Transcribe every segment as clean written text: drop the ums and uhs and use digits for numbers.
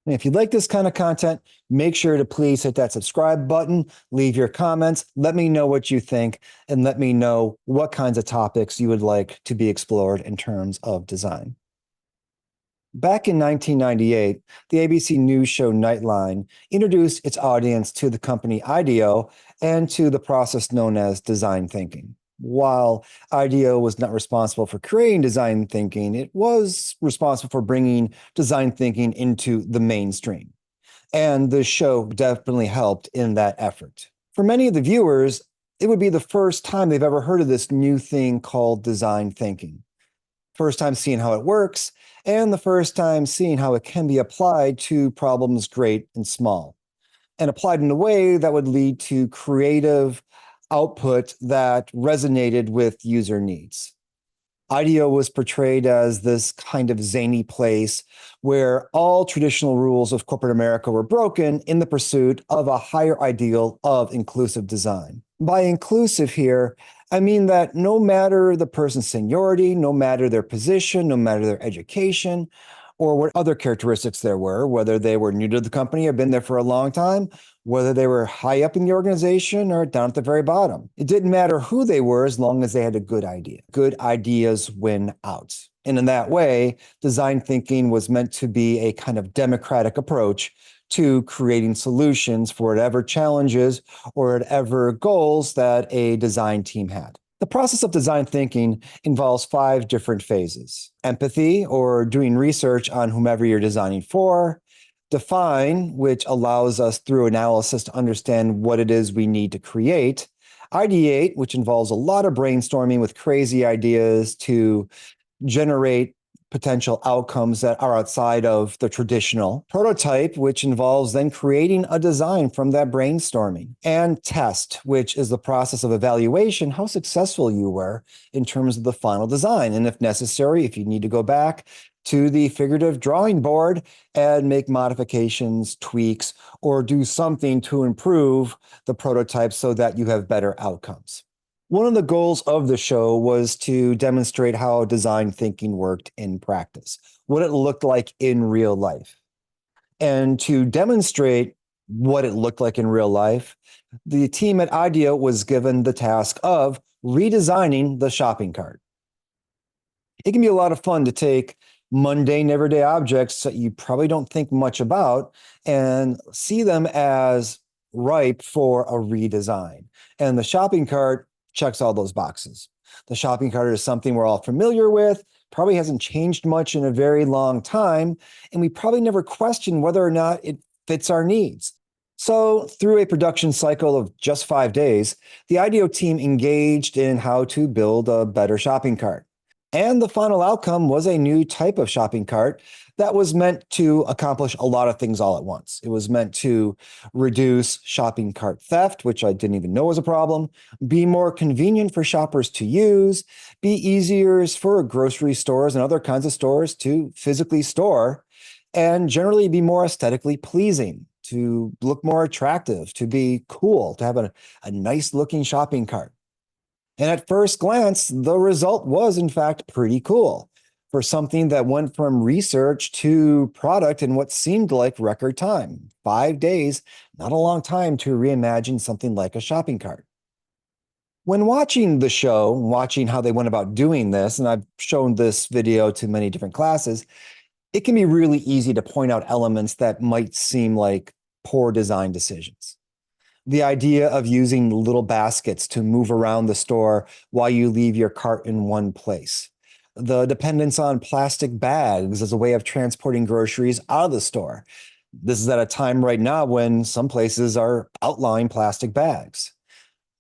And if you like this kind of content, make sure to please hit that subscribe button, leave your comments, let me know what you think, and let me know what kinds of topics you would like to be explored in terms of design. Back in 1998, the ABC News show Nightline introduced its audience to the company Ideo and to the process known as design thinking. While Ideo was not responsible for creating design thinking, it was responsible for bringing design thinking into the mainstream. And the show definitely helped in that effort. For many of the viewers, it would be the first time they've ever heard of this new thing called design thinking. First time seeing how it works, and the first time seeing how it can be applied to problems great and small, and applied in a way that would lead to creative output that resonated with user needs. IDEO was portrayed as this kind of zany place where all traditional rules of corporate America were broken in the pursuit of a higher ideal of inclusive design. By inclusive here, I mean that no matter the person's seniority, no matter their position, no matter their education, or what other characteristics there were, whether they were new to the company or been there for a long time, whether they were high up in the organization or down at the very bottom. It didn't matter who they were as long as they had a good idea. Good ideas win out. And in that way, design thinking was meant to be a kind of democratic approach to creating solutions for whatever challenges or whatever goals that a design team had. The process of design thinking involves 5 different phases: empathy, or doing research on whomever you're designing for; define, which allows us through analysis to understand what it is we need to create; ideate, which involves a lot of brainstorming with crazy ideas to generate potential outcomes that are outside of the traditional; prototype, which involves then creating a design from that brainstorming; and test, which is the process of evaluation, how successful you were in terms of the final design. And if necessary, if you need to go back to the figurative drawing board and make modifications, tweaks, or do something to improve the prototype so that you have better outcomes. One of the goals of the show was to demonstrate how design thinking worked in practice, what it looked like in real life. And to demonstrate what it looked like in real life, the team at Ideo was given the task of redesigning the shopping cart. It can be a lot of fun to take mundane, everyday objects that you probably don't think much about and see them as ripe for a redesign. And the shopping cart checks all those boxes. The shopping cart is something we're all familiar with, probably hasn't changed much in a very long time, and we probably never question whether or not it fits our needs. So, through a production cycle of just 5 days, the IDEO team engaged in how to build a better shopping cart. And the final outcome was a new type of shopping cart that was meant to accomplish a lot of things all at once. It was meant to reduce shopping cart theft, which I didn't even know was a problem, be more convenient for shoppers to use, be easier for grocery stores and other kinds of stores to physically store, and generally be more aesthetically pleasing, to look more attractive, to be cool, to have a nice looking shopping cart. And at first glance, the result was, in fact, pretty cool for something that went from research to product in what seemed like record time. 5 days, not a long time to reimagine something like a shopping cart. When watching the show, watching how they went about doing this, and I've shown this video to many different classes, it can be really easy to point out elements that might seem like poor design decisions. The idea of using little baskets to move around the store while you leave your cart in one place. The dependence on plastic bags as a way of transporting groceries out of the store. This is at a time right now when some places are outlawing plastic bags.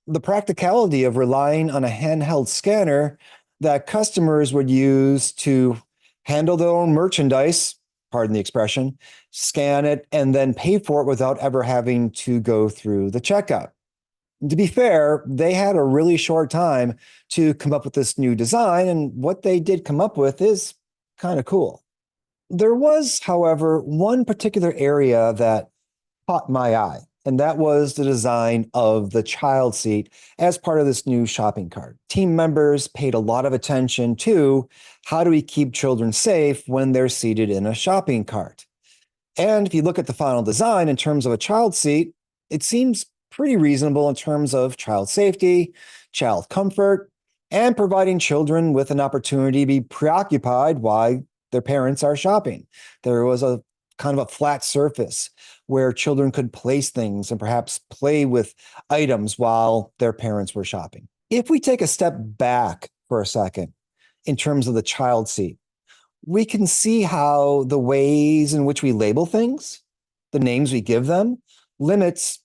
The practicality of relying on a handheld scanner that customers would use to handle their own merchandise, pardon the expression, scan it, and then pay for it without ever having to go through the checkout. And to be fair, they had a really short time to come up with this new design, and what they did come up with is kind of cool. There was, however, one particular area that caught my eye, and that was the design of the child seat as part of this new shopping cart. Team members paid a lot of attention to how do we keep children safe when they're seated in a shopping cart. And if you look at the final design in terms of a child seat, it seems pretty reasonable in terms of child safety, child comfort, and providing children with an opportunity to be preoccupied while their parents are shopping. There was a kind of a flat surface where children could place things and perhaps play with items while their parents were shopping. If we take a step back for a second in terms of the child seat, we can see how the ways in which we label things, the names we give them, limits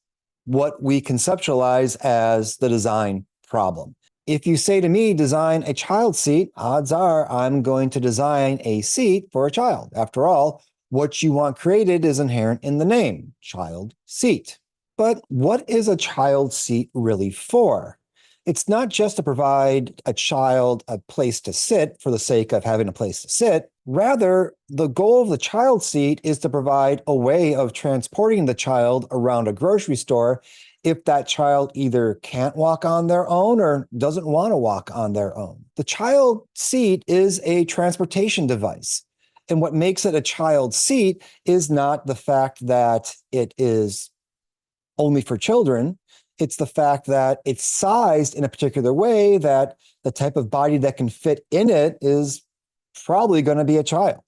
what we conceptualize as the design problem. If you say to me, design a child seat, odds are I'm going to design a seat for a child. After all, what you want created is inherent in the name, child seat. But what is a child seat really for? It's not just to provide a child a place to sit for the sake of having a place to sit. Rather, the goal of the child seat is to provide a way of transporting the child around a grocery store if that child either can't walk on their own or doesn't want to walk on their own. The child seat is a transportation device. And what makes it a child seat is not the fact that it is only for children. It's the fact that it's sized in a particular way that the type of body that can fit in it is probably going to be a child.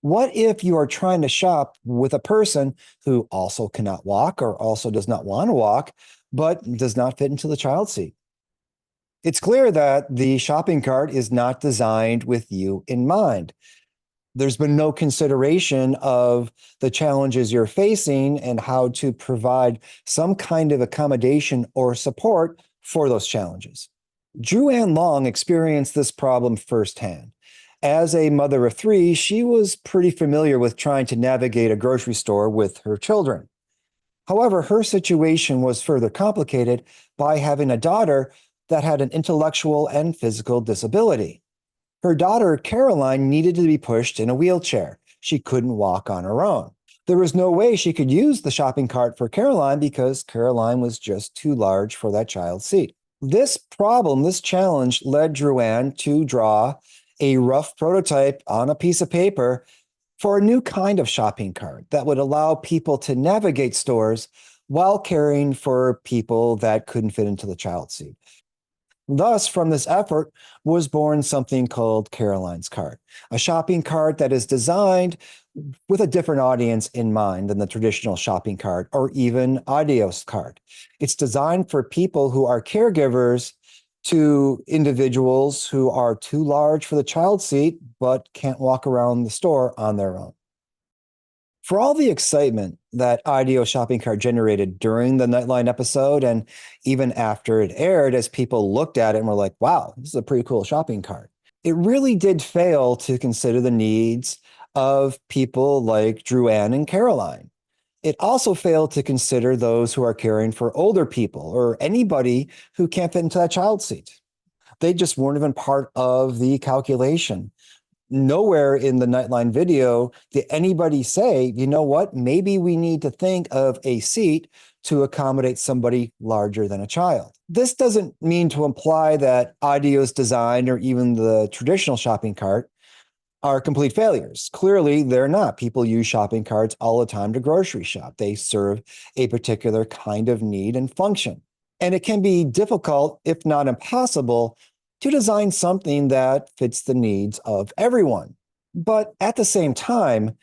What if you are trying to shop with a person who also cannot walk or also does not want to walk, but does not fit into the child seat? It's clear that the shopping cart is not designed with you in mind. There's been no consideration of the challenges you're facing and how to provide some kind of accommodation or support for those challenges. Drew-Ann Long experienced this problem firsthand. As a mother of three, she was pretty familiar with trying to navigate a grocery store with her children. However, her situation was further complicated by having a daughter that had an intellectual and physical disability. Her daughter, Caroline, needed to be pushed in a wheelchair. She couldn't walk on her own. There was no way she could use the shopping cart for Caroline because Caroline was just too large for that child's seat. This problem, this challenge, led Drew-Ann to draw a rough prototype on a piece of paper for a new kind of shopping cart that would allow people to navigate stores while caring for people that couldn't fit into the child seat. Thus, from this effort was born something called Caroline's Cart, a shopping cart that is designed with a different audience in mind than the traditional shopping cart or even Ideo's cart. It's designed for people who are caregivers to individuals who are too large for the child seat but can't walk around the store on their own. For all the excitement that Ideo shopping cart generated during the Nightline episode and even after it aired, as people looked at it and were like, wow, this is a pretty cool shopping cart, it really did fail to consider the needs of people like Drew-Ann and Caroline. It also failed to consider those who are caring for older people or anybody who can't fit into that child seat. They just weren't even part of the calculation. Nowhere in the Nightline video did anybody say, you know what, maybe we need to think of a seat to accommodate somebody larger than a child. This doesn't mean to imply that Ideo's design or even the traditional shopping cart are complete failures. Clearly, they're not. People use shopping carts all the time to grocery shop. They serve a particular kind of need and function. And it can be difficult, if not impossible, to design something that fits the needs of everyone. But at the same time,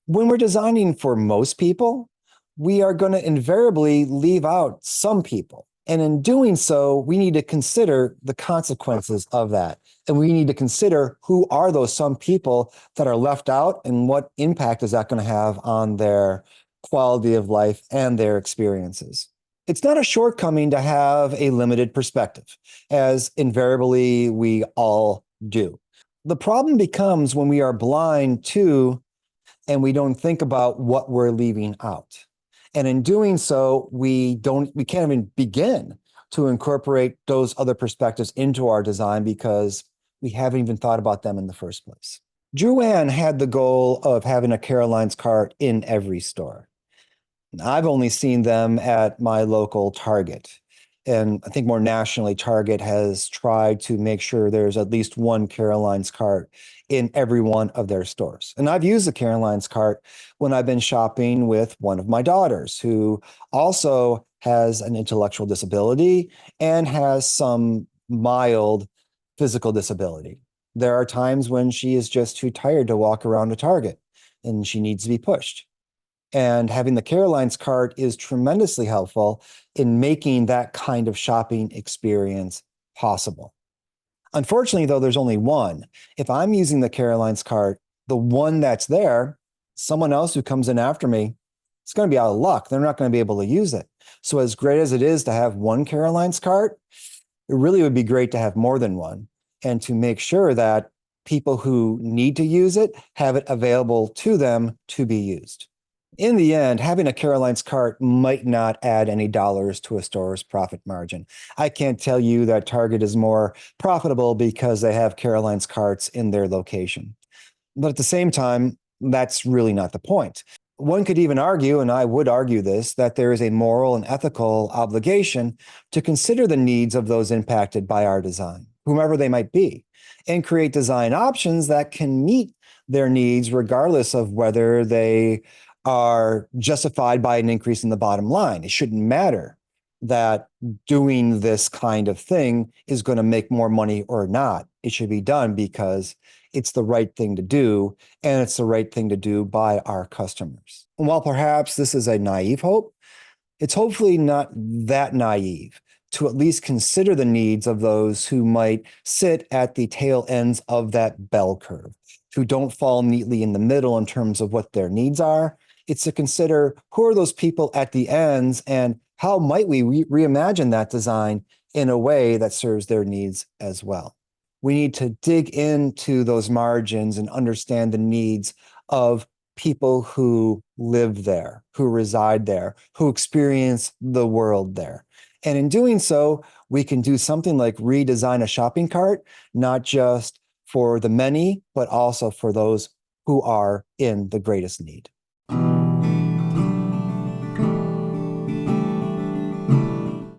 when we're designing for most people, we are going to invariably leave out some people. And in doing so, we need to consider the consequences of that. And we need to consider who are those some people that are left out and what impact is that going to have on their quality of life and their experiences. It's not a shortcoming to have a limited perspective, as invariably we all do. The problem becomes when we are blind to and we don't think about what we're leaving out. And in doing so, we can't even begin to incorporate those other perspectives into our design because we haven't even thought about them in the first place. Drew-Ann had the goal of having a Caroline's cart in every store. I've only seen them at my local Target. And I think more nationally, Target has tried to make sure there's at least one Caroline's cart in every one of their stores. And I've used the Caroline's cart when I've been shopping with one of my daughters who also has an intellectual disability and has some mild physical disability. There are times when she is just too tired to walk around a Target and she needs to be pushed. And having the Caroline's cart is tremendously helpful in making that kind of shopping experience possible. Unfortunately, though, there's only one. If I'm using the Caroline's cart, the one that's there, someone else who comes in after me, it's going to be out of luck. They're not going to be able to use it. So as great as it is to have one Caroline's cart, it really would be great to have more than one and to make sure that people who need to use it have it available to them to be used. In the end, having a Caroline's cart might not add any dollars to a store's profit margin. I can't tell you that Target is more profitable because they have Caroline's carts in their location. But at the same time, that's really not the point. One could even argue, and I would argue this, that there is a moral and ethical obligation to consider the needs of those impacted by our design, whomever they might be, and create design options that can meet their needs regardless of whether they are justified by an increase in the bottom line. It shouldn't matter that doing this kind of thing is going to make more money or not. It should be done because it's the right thing to do, and it's the right thing to do by our customers. And while perhaps this is a naive hope, it's hopefully not that naive to at least consider the needs of those who might sit at the tail ends of that bell curve, who don't fall neatly in the middle in terms of what their needs are. It's to consider who are those people at the ends and how might we reimagine that design in a way that serves their needs as well. We need to dig into those margins and understand the needs of people who live there, who reside there, who experience the world there. And in doing so, we can do something like redesign a shopping cart, not just for the many, but also for those who are in the greatest need.